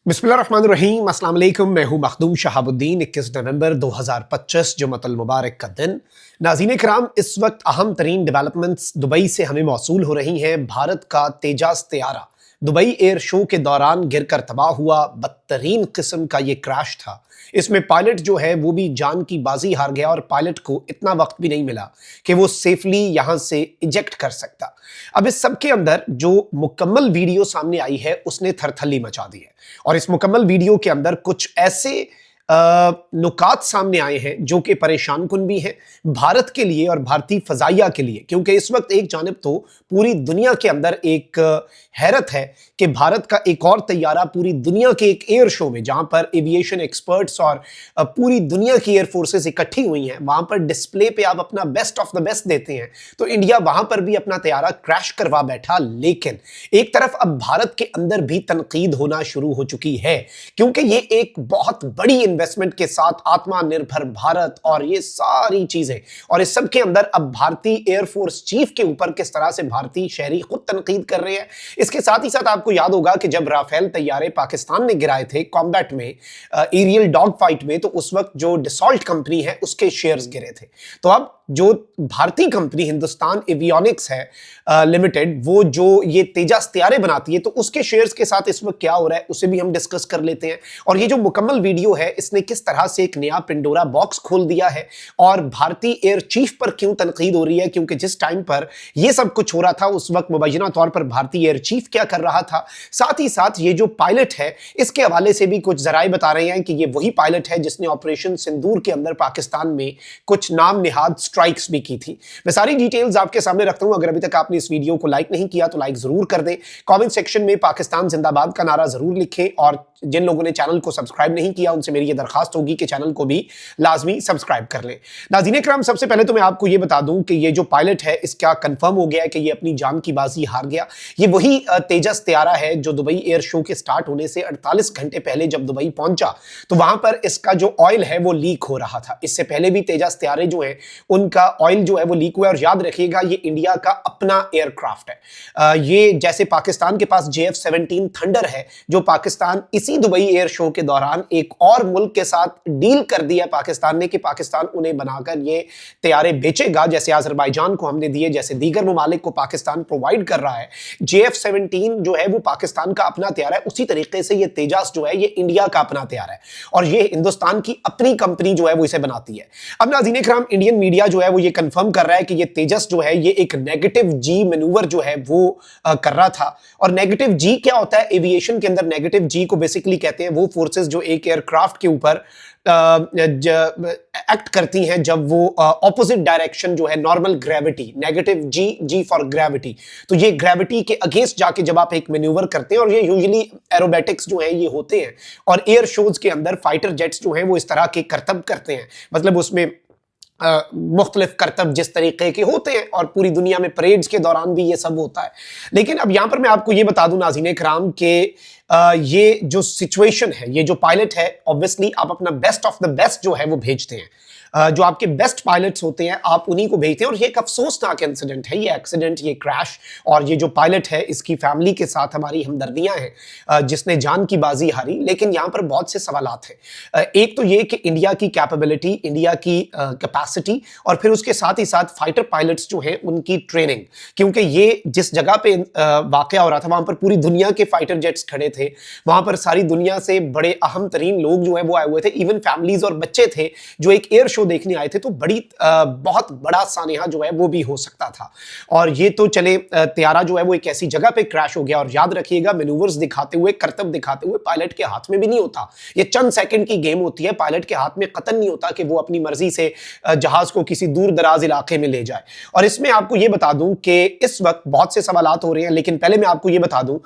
बिस्मिल्लाहिर्रहमानिर्रहीम, अस्सलाम वालेकुम। मैं हूं मखदूम शहाबुद्दीन। 21 नवंबर 2025 जुमतुल मुबारक का दिन। नाज़रीन कराम, इस वक्त अहम तरीन डेवलपमेंट्स दुबई से हमें मौसूल हो रही हैं। भारत का तेजास तैयारा दुबई एयर शो के दौरान गिरकर तबाह हुआ। बदतरीन किस्म का ये क्रैश था। इसमें पायलट जो है वो भी जान की बाजी हार गया और पायलट को इतना वक्त भी नहीं मिला कि वो सेफली यहां से इजेक्ट कर सकता। अब इस सब के अंदर जो मुकम्मल वीडियो सामने आई है उसने थरथली मचा दी है और इस मुकम्मल वीडियो के अंदर कुछ ऐसे नुकात सामने आए हैं जो कि परेशान कुन भी हैं भारत के लिए और भारतीय फजाइया के लिए, क्योंकि इस वक्त एक जानिब तो पूरी दुनिया के अंदर एक हैरत है कि भारत का एक और तैयारा पूरी दुनिया के एक एयर शो में, जहां पर एविएशन एक्सपर्ट्स और पूरी दुनिया की एयर फोर्सेस इकट्ठी हुई हैं, वहां पर डिस्प्ले पे आप अपना बेस्ट ऑफ द बेस्ट देते हैं, तो इंडिया वहां पर भी अपना तैयारा क्रैश करवा बैठा। लेकिन एक तरफ अब भारत के अंदर भी तनकीद होना शुरू हो चुकी है, क्योंकि ये एक बहुत बड़ी इन्वेस्टमेंट के साथ आत्मनिर्भर भारत और ये सारी चीजें, और इस सब के अंदर अब भारतीय एयरफोर्स चीफ के ऊपर किस तरह से भारतीय शहरी खुद तनकीद कर रहे हैं। इसके साथ ही साथ आपको याद होगा कि जब राफेल तैयारे पाकिस्तान ने गिराए थे कॉम्बैट में, एरियल डॉग फाइट में, तो उस वक्त जो डिसॉल्ट कंपनी है उसके शेयर्स गिरे थे। तो अब जो भारतीय कंपनी हिंदुस्तान एवियोनिक्स है लिमिटेड, वो जो ये तेजास तैयारे बनाती है, तो उसके शेयर्स के साथ इस वक्त क्या हो रहा है उसे भी हम डिस्कस कर लेते हैं। और ये जो मुकम्मल वीडियो है इसने किस तरह से एक नया पिंडोरा बॉक्स खोल दिया है और भारतीय एयर चीफ पर क्यों तनकीद हो रही है, क्योंकि जिस टाइम पर यह सब कुछ हो रहा था उस वक्त मुबैना तौर पर भारतीय एयर चीफ क्या कर रहा था। साथ ही साथ ये जो पायलट है इसके हवाले से भी कुछ जराए बता रहे हैं कि ये वही पायलट है जिसने ऑपरेशन सिंदूर के अंदर पाकिस्तान में कुछ नाम निहाद स्ट्राइक्स भी की थी। मैं सारी डिटेल्स आपके सामने रखता हूं। अगर अभी तक आपने इस वीडियो को लाइक नहीं किया तो लाइक जरूर कर दें। कमेंट सेक्शन में पाकिस्तान जिंदाबाद का नारा जरूर लिखें और जिन लोगों ने चैनल को सब्सक्राइब नहीं किया उनसे मेरी ये दरखास्त होगी कि चैनल को भी लाजमी सब्सक्राइब कर लें। नाज़रीन करम, सबसे पहले तो मैं आपको ये बता दूं कि ये जो पायलट है इसका कंफर्म हो गया है कि ये अपनी जान की बाजी हार गया। ये वही तेजस तैयारा है जो दुबई एयर शो के स्टार्ट होने से 48 घंटे पहले जब दुबई पहुंचा तो वहां पर इसका जो ऑयल है वो लीक हो रहा था। इससे पहले भी तेजस तैयारे जो है उनका ऑयल जो है वो लीक हुआ है। और याद रखिएगा ये इंडिया का अपना एयरक्राफ्ट है। ये जैसे पाकिस्तान के पास JF-17 थंडर है जो पाकिस्तान इसी दुबई एयर शो के दौरान एक और मुल्क के साथ डील कर दिया पाकिस्तान ने कि पाकिस्तान उन्हें बनाकर ये तैयारे बेचेगा, जैसे अजरबैजान को हमने दिए, जैसे दीगर ममालिक को पाकिस्तान प्रोवाइड कर रहा है। JF-17 जो है वो पाकिस्तान का अपना तैयारा है, उसी तरीके से ये तेजास जो है ये इंडिया का अपना तैयारा है और ये हिंदुस्तान की अपनी कंपनी जो है वो इसे बनाती है। अब नाज़रीन इकराम, इंडियन मीडिया जो है वो ये कंफर्म कर रहा है कि ये तेजस जो है ये एक नेगेटिव जी मैनूवर जो है वो कर रहा था। और नेगेटिव जी क्या होता है एविएशन के अंदर? नेगेटिव जी को बेसिकली कहते हैं वो फोर्सेस जो एक एयरक्राफ्ट के ऊपर एक्ट करती हैं जब वो ऑपोजिट डायरेक्शन जो है normal gravity, negative g, g for gravity, तो ये ग्रेविटी के अगेंस्ट जाके जब आप एक मैन्यूवर करते हैं, और ये यूजुअली एरोबैटिक्स जो है ये होते हैं और एयर शोज के अंदर फाइटर जेट्स जो हैं वो इस तरह के करतब करते हैं, मतलब उसमें मुख्तलिफ करतब जिस तरीके के होते हैं और पूरी दुनिया में परेड्स के दौरान भी ये सब होता है। लेकिन अब यहां पर मैं आपको ये बता दूं नाज़रीन कराम के ये जो सिचुएशन है, ये जो पायलट है, ऑब्वियसली आप अपना बेस्ट ऑफ द बेस्ट जो है वो भेजते हैं। जो आपके बेस्ट पायलट्स होते हैं आप उन्हीं को भेजते हैं। और ये एक अफसोसनाक इंसिडेंट है, ये एक्सीडेंट, ये क्रैश, और ये जो पायलट है इसकी फैमिली के साथ हमारी हमदर्दियां हैं जिसने जान की बाजी हारी। लेकिन यहां पर बहुत से सवालात हैं। एक तो ये कि इंडिया की कैपेबिलिटी, इंडिया की कैपेसिटी, और फिर उसके साथ ही साथ फाइटर पायलट्स जो हैं उनकी ट्रेनिंग, क्योंकि ये जिस जगह पे वाकया हो रहा था वहां पर पूरी दुनिया के फाइटर जेट्स खड़े थे, वहां पर सारी दुनिया से बड़े अहम तरीन लोग जो है वो आए हुए थे, इवन फैमिलीज और बच्चे थे जो एक एयर शो देखने आए थे। तो बहुत बड़ा सानेहा जो है वो भी हो सकता था। और ये तो चले तैयारा जो है वो एक ऐसी जगह पे क्रैश हो गया। और याद रखिएगा मैनूवर्स दिखाते हुए, करतब दिखाते हुए पायलट के हाथ में भी नहीं होता, ये चंद सेकंड की गेम होती है। पायलट के हाथ में कतन नहीं होता कि वो अपनी मर्जी से जहाज को किसी दूर दराज इलाके में ले जाए। और इसमें आपको ये बता दूं कि इस वक्त बहुत से सवालात हो रहे हैं, लेकिन पहले मैं आपको ये बता दूं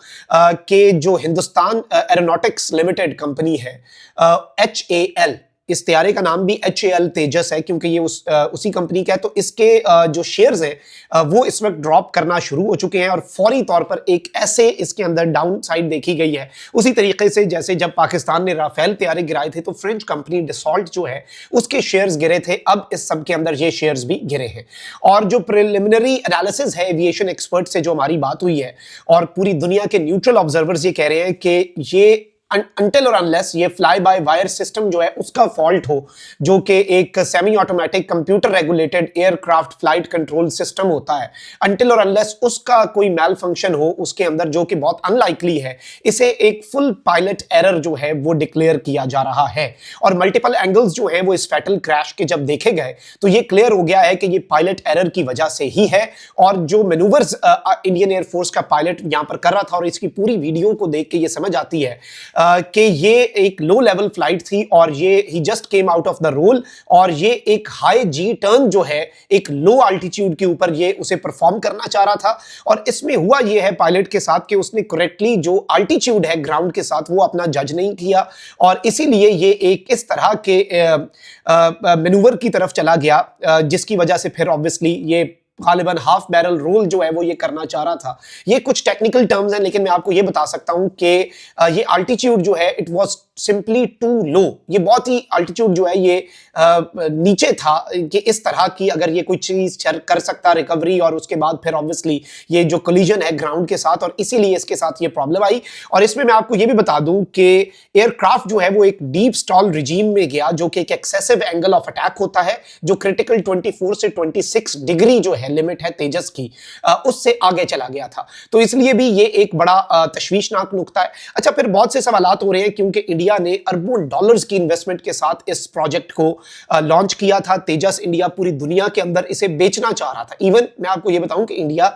कि जो हिंदुस्तान एरोनॉटिक्स लिमिटेड कंपनी है, HAL, इस तैयारे का नाम भी HAL तेजस है क्योंकि ये उसी कंपनी का है। तो इसके जो शेयर्स हैं वो इस वक्त ड्रॉप करना शुरू हो चुके हैं और फौरी तौर पर एक ऐसे इसके अंदर डाउन साइड देखी गई है, उसी तरीके से जैसे जब पाकिस्तान ने राफेल तैयारे गिराए थे तो फ्रेंच कंपनी डिसॉल्ट जो है उसके शेयर्स गिरे थे। अब इस सब के अंदर ये शेयर्स भी गिरे हैं। और जो प्रिलिमिनरी एनालिसिस है एविएशन एक्सपर्ट से जो हमारी बात हुई है और पूरी दुनिया के न्यूट्रल ऑब्जर्वर्स ये कह रहे हैं कि ये अनटिल और अनलेस ये फ्लाई बाय वायर सिस्टम जो है उसका फॉल्ट हो, जो कि एक semi automatic computer regulated aircraft flight control system होता है, अनटिल और अनलेस उसका कोई मैल फंक्शन हो उसके अंदर, जो कि बहुत अनलाइकली है, इसे एक फुल पायलट एरर जो है वो डिक्लेयर किया जा रहा है। और मल्टीपल एंगल्स जो है वो इस फैटल क्रैश के जब देखे गए तो ये क्लियर हो गया है कि ये पायलट एरर की वजह से ही है। और जो मैनूवर्स इंडियन एयरफोर्स का पायलट यहां पर कर रहा था, और इसकी पूरी वीडियो को देख के ये समझ आती है कि ये एक लो लेवल फ्लाइट थी और ये ही just came out of the roll, और ये एक हाई जी टर्न जो है एक लो अल्टीट्यूड के ऊपर ये उसे परफॉर्म करना चाह रहा था। और इसमें हुआ ये है पायलट के साथ कि उसने करेक्टली जो अल्टीट्यूड है ग्राउंड के साथ वो अपना जज नहीं किया, और इसीलिए ये एक इस तरह के मैनूवर की तरफ चला गया, जिसकी वजह से फिर ऑब्वियसली ये गालिबन हाफ बैरल रोल जो है वो ये करना चाह रहा था। ये कुछ टेक्निकल टर्म्स हैं, लेकिन मैं आपको ये बता सकता हूं कि ये अल्टीट्यूड जो है it was simply to low. ये बहुत ही अल्टीट्यूड जो है ये नीचे था कि इस तरह की अगर ये कोई चीज कर सकता रिकवरी, और उसके बाद फिर ऑब्वियसली ये जो कोलिजन है ग्राउंड के साथ, और इसीलिए इसके साथ ये प्रॉब्लम आई। और इसमें मैं आपको ये भी बता दूं कि एयरक्राफ्ट जो है वो एक डीप स्टॉल रिजीम में गया, जो कि एक एक्सेसिव एंगल ऑफ अटैक होता है, जो क्रिटिकल 24 से 26 डिग्री जो है लिमिट है तेजस की, उससे आगे चला गया था। तो इसलिए भी ये एक बड़ा तशवीशनाक नुकता है। अच्छा, फिर बहुत से सवालात हो रहे हैं क्योंकि इंडिया ने अरबों डॉलर्स की इन्वेस्टमेंट के साथ इस प्रोजेक्ट को लॉन्च किया था। तेजस इंडिया पूरी दुनिया के अंदर इसे बेचना चाह रहा था। इवन मैं आपको ये बताऊं कि इंडिया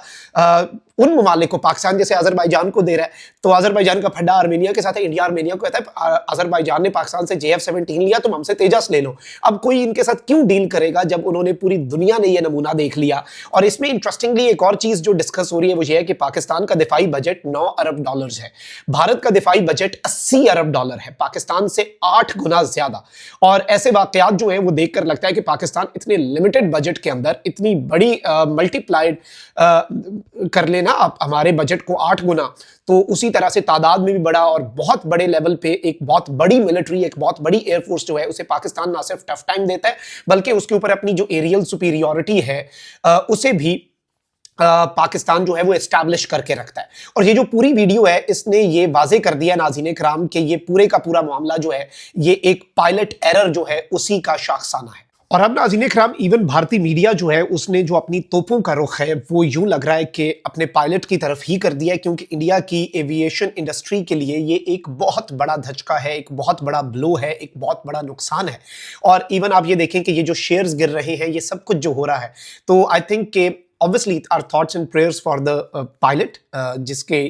उन ममालिक को, पाकिस्तान जैसे अजरबैजान को दे रहा है, तो अजरबैजान का फड्डा आर्मेनिया के साथ है, इंडिया आर्मेनिया को कहता है अजरबैजान ने पाकिस्तान से JF-17 लिया, तुम हमसे तेजस ले लो। अब कोई इनके साथ क्यों डील करेगा जब उन्होंने, पूरी दुनिया ने यह नमूना देख लिया। और इसमें इंटरेस्टिंगली एक और चीज जो डिस्कस हो रही है वो ये है कि पाकिस्तान का दिफाई बजट 9 अरब डॉलर्स है, भारत का दिफाई बजट 80 अरब डॉलर है, पाकिस्तान से 8 गुना ज्यादा। और ऐसे वाकयात जो है वो देखकर लगता है कि पाकिस्तान इतने लिमिटेड बजट के अंदर इतनी बड़ी मल्टीप्लाइड कर लेना आप हमारे बजट को 8 गुना, तो उसी तरह से तादाद में भी बड़ा और बहुत बड़े लेवल पे एक बहुत बड़ी मिलिट्री, एक बहुत बड़ी एयरफोर्स जो है उसे पाकिस्तान ना सिर्फ टफ टाइम देता है, बल्कि उसके ऊपर अपनी जो एरियल सुपीरियॉरिटी है उसे भी पाकिस्तान जो है वो एस्टैब्लिश करके रखता है। और ये जो पूरी वीडियो है इसने ये वाजे कर दिया नाज़रीन कराम कि ये पूरे का पूरा मामला जो है ये एक पायलट एरर जो है उसी का शाखसाना है। और अब नाज़रीन कराम इवन भारतीय मीडिया जो है उसने जो अपनी तोपों का रुख है वो यूं लग रहा है कि अपने पायलट की तरफ ही कर दिया है, क्योंकि इंडिया की एविएशन इंडस्ट्री के लिए ये एक बहुत बड़ा धचका है, एक बहुत बड़ा ब्लो है, एक बहुत बड़ा नुकसान है। और इवन आप ये देखें कि ये जो शेयर्स गिर रहे हैं, ये सब कुछ जो हो रहा है, तो आई थिंक कि obviously our thoughts and prayers for the pilot, जिसके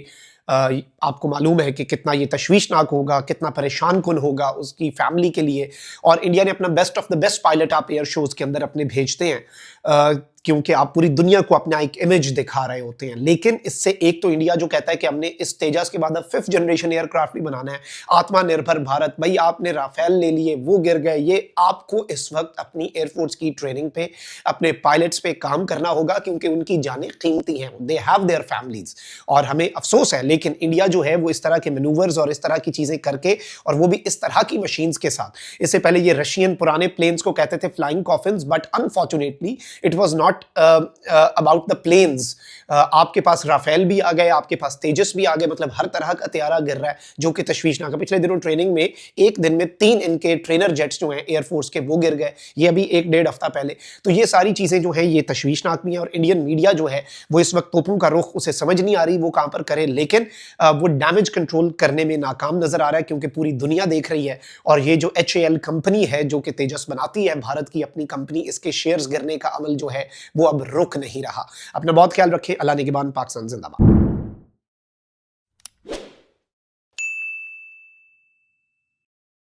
आपको मालूम है कि कितना ये तशवीशनाक होगा, कितना परेशान कुन होगा उसकी फैमिली के लिए। और इंडिया ने अपना best of the best pilot आप एयर शोज़ के अंदर अपने भेजते हैं, क्योंकि आप पूरी दुनिया को अपना एक इमेज दिखा रहे होते हैं। लेकिन इससे एक तो इंडिया जो कहता है कि हमने इस तेजस के बाद अब 5th जनरेशन एयरक्राफ्ट भी बनाना है, आत्मनिर्भर भारत, भाई आपने राफेल ले लिए, वो गिर गए। ये आपको इस वक्त अपनी एयरफोर्स की ट्रेनिंग पे, अपने पायलट्स पे काम करना होगा, क्योंकि उनकी जानें कीमती हैं, दे हैव देयर फैमिलीज। और हमें अफसोस है, लेकिन इंडिया जो है वो इस तरह के मैनूवर्स और इस तरह की चीजें करके, और वो भी इस तरह की मशीन्स के साथ। इससे पहले ये रशियन पुराने प्लेन्स को कहते थे flying coffins, but unfortunately it was not about the planes. आपके पास राफेल भी आ गए, आपके पास तेजस भी आ गए, मतलब हर तरह का तैयारा गिर रहा है, जो कि तशवीशनाक है। पिछले दिनों ट्रेनिंग में एक दिन में 3 इनके ट्रेनर जेट्स जो हैं एयरफोर्स के वो गिर गए, ये अभी 1-1.5 हफ्ता पहले। तो ये सारी चीज़ें जो हैं ये तशवीशनाक भी हैं, और इंडियन मीडिया जो है वो इस वक्त तोपों का रुख उसे समझ नहीं आ रही वो कहाँ पर करे, लेकिन वो डैमेज कंट्रोल करने में नाकाम नजर आ रहा है, क्योंकि पूरी दुनिया देख रही है। और ये जो HAL कंपनी है जो कि तेजस बनाती है, भारत की अपनी कंपनी, इसके शेयर्स गिरने का अमल जो है वो अब रुक नहीं रहा। अपना बहुत ख्याल रखें। अल्लाह निगहबान। पाकिस्तान जिंदाबाद।